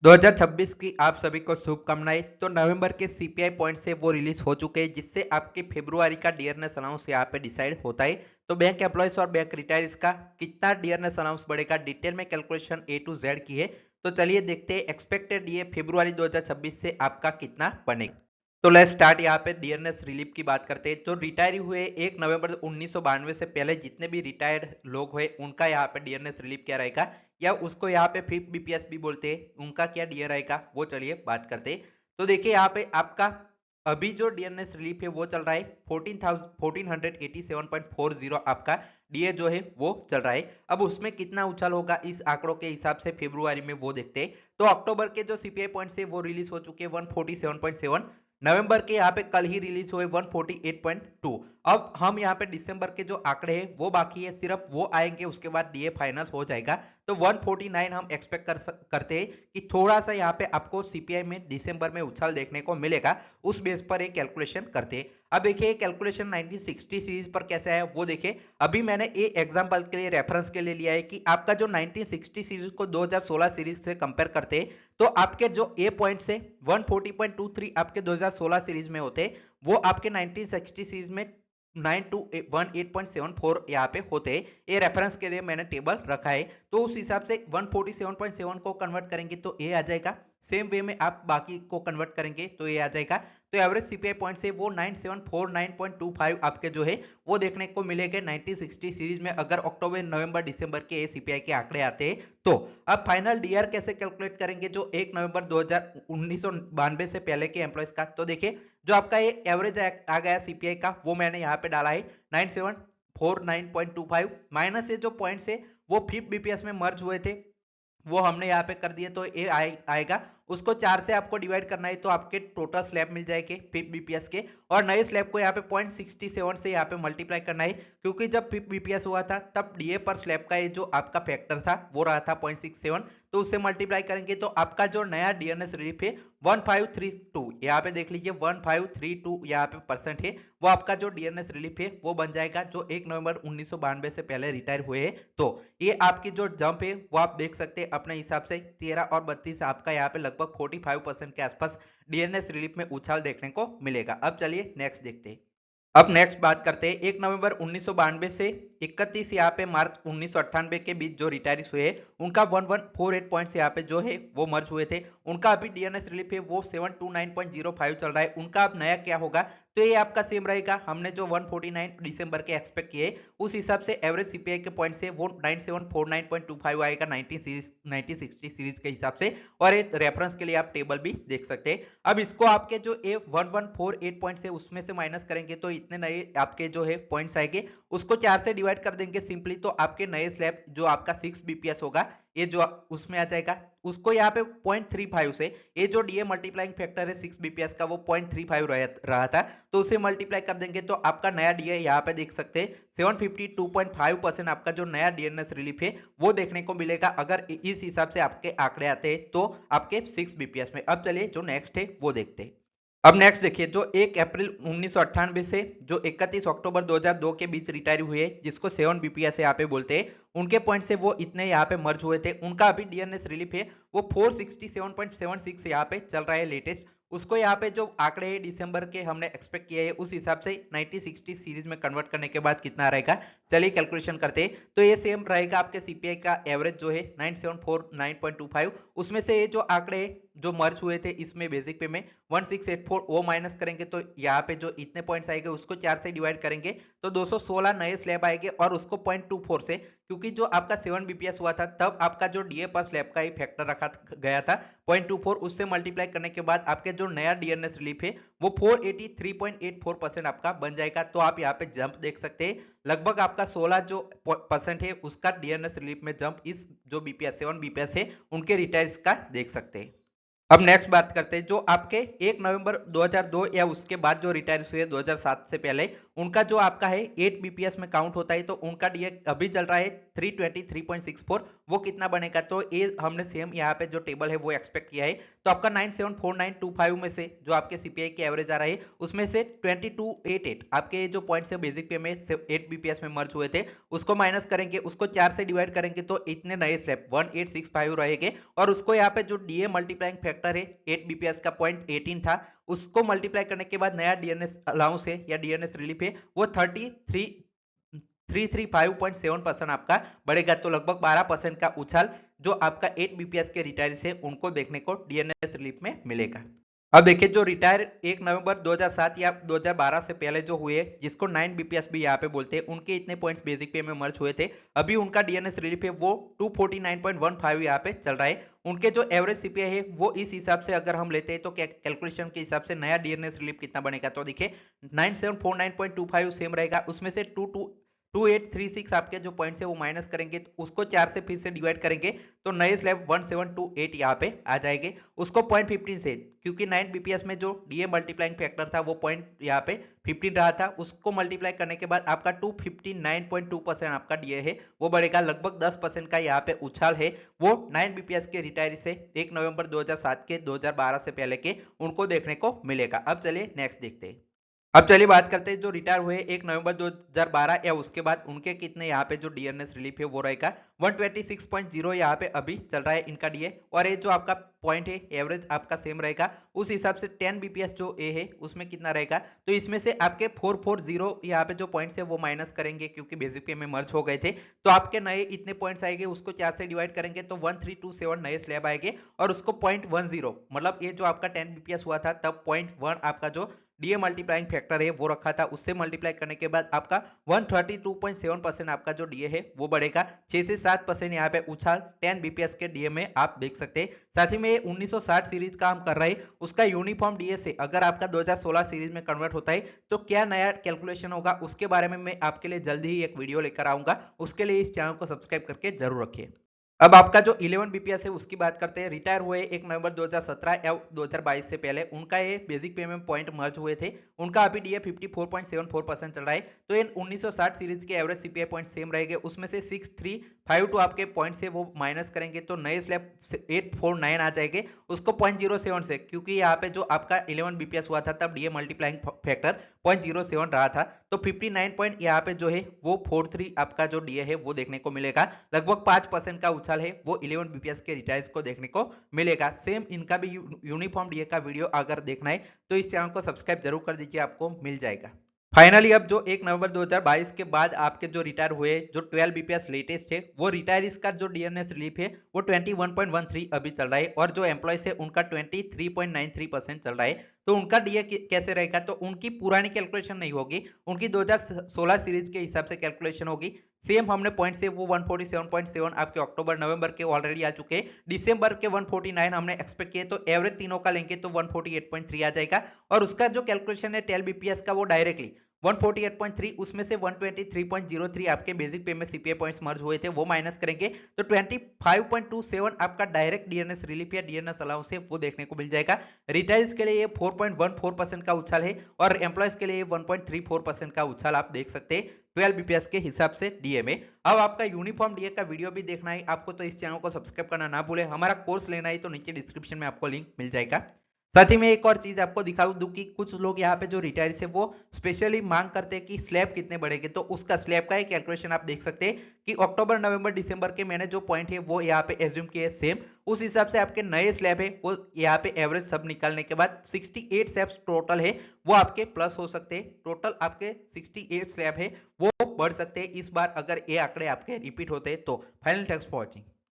2026 की आप सभी को शुभकामनाएं। तो नवंबर के सीपीआई पॉइंट से वो रिलीज हो चुके हैं, जिससे आपके फरवरी का डियरनेस अलाउंस यहाँ पे डिसाइड होता है। तो बैंक एम्प्लॉयज और बैंक रिटायर्स का कितना डियरनेस अलाउंस बढ़ेगा, डिटेल में कैलकुलेशन ए टू जेड की है। तो चलिए देखते हैं एक्सपेक्टेड ये फरवरी 2026 से आपका कितना बनेगा। तो लेट्स स्टार्ट। यहाँ पे डियरनेस रिलीफ की बात करते हैं। जो रिटायर हुए 1 नवंबर 1992 से पहले जितने भी रिटायर्ड लोग हुए उनका यहाँ पे डियरनेस रिलीफ क्या रहेगा, या उसको यहाँ पे फिफ्थ बीपीएस भी बोलते हैं, उनका क्या डीए रहेगा वो चलिए बात करते हैं। तो देखिए यहाँ पे आपका अभी जो डियरनेस रिलीफ है वो चल रहा है 14,187.40 आपका डीए जो है वो चल रहा है। अब उसमें कितना उछाल होगा इस आंकड़ों के हिसाब से फरवरी में वो देखते हैं। तो अक्टूबर के जो सीपीआई पॉइंट्स है वो रिलीज हो चुके हैं 147.7। नवंबर के यहाँ पे कल ही रिलीज हुए 148.2। अब हम यहाँ पे दिसंबर के जो आंकड़े हैं वो बाकी है, सिर्फ वो आएंगे उसके बाद डीए फाइनल हो जाएगा। तो 149 हम एक्सपेक्ट करते हैं कि थोड़ा सा यहाँ पे आपको सीपीआई में दिसंबर में उछाल देखने को मिलेगा। उस बेस पर एक कैलकुलेशन करते हैं। अब देखिए कैलकुलेशन 1960 सीरीज पर कैसे है वो देखिए। अभी मैंने एक एग्जांपल के लिए रेफरेंस के लिए लिया है कि आपका जो 1960 सीरीज को 2016 सीरीज से कंपेयर करते हैं, तो आपके जो ए पॉइंट से 140.23 आपके 2016 सीरीज में होते, वो आपके 1960 सीरीज में 9218.74 यहाँ पे होते हैं। ये रेफरेंस के लिए मैंने टेबल रखा है। तो उस हिसाब से 147.7 को कन्वर्ट करेंगे तो ये आ जाएगा। सेम वे में आप बाकी को कन्वर्ट करेंगे तो ये आ जाएगा। तो एवरेज सीपीआई पॉइंट से वो 9749.25 आपके जो है वो देखने को मिलेगा 1960 सीरीज में, अगर अक्टूबर नवंबर दिसंबर के सीपीआई के आंकड़े आते हैं तो। अब फाइनल डीआर कैसे कैलकुलेट करेंगे जो 1 नवंबर 1992 से पहले के एम्प्लॉयज का। तो देखिए जो आपका ये एवरेज आ गया सीपीआई का वो मैंने यहाँ पे डाला है 9749.25 माइनस ये जो पॉइंट्स है वो फिफ्थ बीपीएस में मर्ज हुए थे वो हमने यहाँ पे कर दिए। तो ये आएगा, उसको 4 से आपको डिवाइड करना है तो आपके टोटल स्लैब मिल जाएंगे फिफ्थ बीपीएस के। और नए स्लैब को यहाँ पे 0.67 से यहाँ पे मल्टीप्लाई करना है, क्योंकि जब फिफ्थ बीपीएस हुआ था तब डीए पर स्लैब का ये जो आपका फैक्टर था वो रहा था 0.67। तो उससे मल्टीप्लाई करेंगे तो आपका जो नया डीएनएस रिलीफ है 1532, यहाँ पे देख लीजिए 1532 यहाँ पे परसेंट है, वो आपका जो डीएनएस रिलीफ है वो बन जाएगा जो 1 नवंबर 1992 से पहले रिटायर हुए हैं। तो ये आपकी जो जंप है वो आप देख सकते हैं अपने हिसाब से 13 और 32 आपका यहाँ पे लगभग 45% के आसपास डीएनएस रिलीफ में उछाल देखने को मिलेगा। अब चलिए नेक्स्ट देखते हैं। अब नेक्स्ट बात करते हैं 1 नवंबर 1992 से 31 यहाँ पे मार्च 1998 के बीच जो रिटायर्स हुए उनका 1148 पॉइंट्स यहाँ पे जो है वो मर्ज हुए थे। उनका अभी डीएनएस रिलीफ है वो 729.05 चल रहा है। उनका अब नया क्या होगा तो ये आपका सेम रहेगा। हमने जो 149 दिसंबर के एक्सपेक्ट किए उस हिसाब से एवरेज सीपीआई के पॉइंट से वो 9749.25 आएगा 1960 सीरीज के हिसाब से। और एक रेफरेंस के लिए आप टेबल भी देख सकते हैं। अब इसको आपके जो ए 1148 पॉइंट्स है उसमें से माइनस करेंगे तो इतने नए आपके जो है पॉइंट्स आएंगे, उसको 4 से डिवाइड कर देंगे सिंपली तो आपके नए स्लैब जो आपका 6 बीपीएस होगा ये जो उसमें आ जाएगा। उसको यहाँ पे 0.35 से ये जो डीए मल्टीप्लाइंग फैक्टर है 6 बीपीएस का वो 0.35 रहा था, तो उसे मल्टीप्लाई कर देंगे तो आपका नया डीए यहाँ पे देख सकते हैं 752.5% आपका जो नया डीएनएस रिलीफ है वो देखने को मिलेगा, अगर इस हिसाब से आपके आंकड़े आते हैं तो आपके 6 बीपीएस में। अब चलिए जो नेक्स्ट है वो देखते हैं। अब नेक्स्ट देखिए जो 1 अप्रैल 1998 से जो 31 अक्टूबर 2002 के बीच रिटायर हुए जिसको 7 बीपीएस यहाँ पे बोलते हैं, उनके पॉइंट से वो इतने यहाँ पे मर्ज हुए थे। उनका अभी डीएनएस रिलीफ है वो 467.76 यहाँ पे चल रहा है लेटेस्ट। उसको यहाँ पे जो आंकड़े हैं दिसंबर के हमने एक्सपेक्ट किए हैं उस हिसाब से 1960 सीरीज में कन्वर्ट करने के बाद कितना रहेगा चलिए कैलकुलेशन करते हैं। तो ये सेम रहेगा आपके सीपीआई का एवरेज जो है 9749.25, उसमें से ये जो आंकड़े जो मर्ज हुए थे इसमें बेसिक पे में 1684 वो माइनस करेंगे तो यहाँ पे जो इतने पॉइंट्स आएंगे उसको 4 से डिवाइड करेंगे तो 216 नए स्लैब आएंगे। और उसको 0.24 से, क्योंकि जो आपका 7 बीपीएस हुआ था तब आपका जो डीए पर स्लैब का ही फैक्टर रखा गया था 0.24, उससे मल्टीप्लाई करने के बाद आपके जो नया डीएनएस रिलीफ है वो 483.84% आपका बन जाएगा। तो आप यहाँ पे जंप देख सकते हैं, लगभग आपका 16 जो परसेंट है उसका डीएनएस रिलीफ में जंप इस जो बीपीएस 7 बीपीएस है उनके रिटायर्स का देख सकते हैं। अब नेक्स्ट बात करते हैं जो आपके 1 नवंबर 2002 या उसके बाद जो रिटायर हुए 2007 से पहले, उनका जो आपका है 8 बीपीएस में काउंट होता है तो उनका डीए अभी चल रहा है 323.64, वो कितना बनेगा, तो ये हमने सेम यहाँ पे जो टेबल है वो एक्सपेक्ट किया है। तो आपका 974925 में से जो आपके सीपीआई की एवरेज आ रहा है उसमें से 2288 आपके जो पॉइंट्स है बेसिक पे में 8 बीपीएस में मर्ज हुए थे उसको माइनस करेंगे, उसको 4 से डिवाइड करेंगे तो इतने नए स्लैब 1865 रहेंगे। और उसको यहाँ पे जो डीए मल्टीप्लाइंग फैक्टर है 8 बीपीएस का 0.18 था, उसको मल्टीप्लाई करने के बाद नया डीएनएस अलाउंस है या डीएनएस रिलीफ है वो 335.7% आपका बढ़ेगा। तो लगभग 12% का उछाल जो आपका 8 बीपीएस के रिटायर्स है उनको देखने को डीएनएस रिलीफ में मिलेगा। अब देखिए जो रिटायर 1 नवंबर 2007 या 2012 से पहले जो हुए जिसको 9 बीपीएस भी यहाँ पे बोलते हैं, उनके इतने पॉइंट्स बेसिक पे में मर्ज हुए थे, अभी उनका डीएनएस रिलीफ है वो 249.15 यहाँ पे चल रहा है। उनके जो एवरेज सीपीआई है वो इस हिसाब से अगर हम लेते हैं तो कैलकुलेशन के हिसाब से नया डीएनएस रिलीफ कितना बनेगा, तो देखिए 9749.25 सेम रहेगा, उसमें से 2836 आपके जो पॉइंट्स है वो माइनस करेंगे तो उसको 4 से फिर से डिवाइड करेंगे तो नए स्लैब 1728 यहाँ पे आ जाएंगे। उसको 0.15 से, क्योंकि 9 बीपीएस में जो डीए मल्टीप्लाइंग फैक्टर था वो पॉइंट यहाँ पे 15 रहा था, उसको मल्टीप्लाई करने के बाद आपका 259.2% आपका डीए है वो बढ़ेगा। लगभग 10% का यहाँ पे उछाल है वो 9 बीपीएस के रिटायरी से 1 नवंबर 2007 के 2012 से पहले के उनको देखने को मिलेगा। अब चलिए नेक्स्ट देखते हैं। अब चलिए बात करते हैं जो रिटायर हुए 1 नवंबर 2012 या उसके बाद उनके कितने यहाँ पे जो डीएनएस रिलीफ है वो रहेगा 126.0 यहाँ पे अभी चल रहा है इनका डीए। और ये जो आपका पॉइंट है एवरेज आपका सेम रहेगा, उस हिसाब से 10 बीपीएस जो ए है उसमें कितना रहेगा, तो इसमें से आपके 440 यहाँ पे जो पॉइंट्स है वो माइनस करेंगे क्योंकि बेसिक पे में मर्ज हो गए थे, तो आपके नए इतने पॉइंट्स आएंगे, उसको 4 से डिवाइड करेंगे तो 1327 नए स्लैब आएंगे और उसको 0.10 मतलब ये जो आपका 10 बीपीएस हुआ था तब 0.1 आपका जो डीए मल्टीप्लाइंग फैक्टर है वो रखा था, उससे मल्टीप्लाई करने के बाद आपका 132.7% आपका जो डीए है वो बढ़ेगा। 6 से 7% यहाँ पे उछाल 10 बीपीएस के डीए में आप देख सकते हैं। साथ ही में 1960 सीरीज का हम कर रहे हैं, उसका यूनिफॉर्म डीए से अगर आपका 2016 सीरीज में कन्वर्ट होता है तो क्या नया कैलकुलेशन होगा उसके बारे में मैं आपके लिए जल्दी ही एक वीडियो लेकर आऊंगा, उसके लिए इस चैनल को सब्सक्राइब करके जरूर रखिए। अब आपका जो 11 बीपीएस है उसकी बात करते हैं। रिटायर हुए 1 नवंबर 2017 या 2022 से पहले उनका ये बेसिक पेमेंट पॉइंट मर्ज हुए थे, उनका अभी डीए 54.74% चल रहा है। तो इन 1960 सीरीज के एवरेज सीपीआई पॉइंट सेम रहेंगे, उसमें से 6352 आपके पॉइंट से वो माइनस करेंगे तो नए स्लैब 849 आ जाएंगे, उसको 0.07 से, क्योंकि यहाँ पे जो आपका 11 बीपीएस हुआ था तब डीए मल्टीप्लाइंग फैक्टर 0.07 रहा था, तो 59 पॉइंट यहाँ पे जो है वो 43 आपका जो डीए है वो देखने को मिलेगा। लगभग 5% का उछाल है वो 11 बीपीएस के रिटायर्स को देखने को मिलेगा। सेम इनका भी यूनिफॉर्म डीए का वीडियो अगर देखना है तो इस चैनल को सब्सक्राइब जरूर कर दीजिए, आपको मिल जाएगा। फाइनली अब जो 1 नवंबर 2022 के बाद आपके जो रिटायर हुए जो 12 बीपीएस लेटेस्ट है वो रिटायरीज का जो डीएनएस रिलीफ है वो 21.13 अभी चल रहा है, और जो एम्प्लॉयज है उनका 23.93% चल रहा है। तो उनका डीए कैसे रहेगा, तो उनकी पुरानी कैलकुलेशन नहीं होगी, उनकी 2016 सीरीज के हिसाब से कैलकुलेशन होगी। सेम हमने पॉइंट से वो 147.7 आपके अक्टूबर नवंबर के ऑलरेडी आ चुके हैं, दिसंबर के 149 हमने एक्सपेक्ट किए, तो एवरेज तीनों का लेंगे तो 148.3 आ जाएगा। और उसका जो कैलकुलेशन है 12 बीपीएस का वो डायरेक्टली 148.3 उसमें से 123.03 आपके बेसिक पे में सीपीआई पॉइंट्स मर्ज हुए थे वो माइनस करेंगे तो 25.27 आपका डायरेक्ट डीएनएस रिलीफ या डीएनएस अलाउंस है वो देखने को मिल जाएगा। रिटायर्स के लिए ये 4.14% का उछाल है और एम्प्लॉयज के लिए 1.34% का उछाल आप देख सकते हैं 12 बीपीएस के हिसाब से डीए में। अब आपका यूनिफॉर्म डीए का वीडियो भी देखना है आपको तो इस चैनल को सब्सक्राइब करना ना भूले, हमारा कोर्स लेना है तो नीचे डिस्क्रिप्शन में आपको लिंक मिल जाएगा। साथ ही में एक और चीज आपको दिखा दूं कि कुछ लोग यहाँ पे जो रिटायर्स है वो स्पेशली मांग करते हैं कि स्लैब कितने बढ़ेंगे, तो उसका स्लैब का एक कैलकुलेशन आप देख सकते हैं कि अक्टूबर नवंबर दिसंबर के मैंने जो पॉइंट है वो यहाँ पे एज्यूम किए सेम, उस हिसाब से आपके नए स्लैब है वो यहाँ पे एवरेज सब निकालने के बाद 68 स्लैब्स टोटल है वो आपके प्लस हो सकते हैं, टोटल आपके 68 स्लैब है वो बढ़ सकते हैं इस बार अगर ये आंकड़े आपके रिपीट होते हैं तो। Final thanks for watching.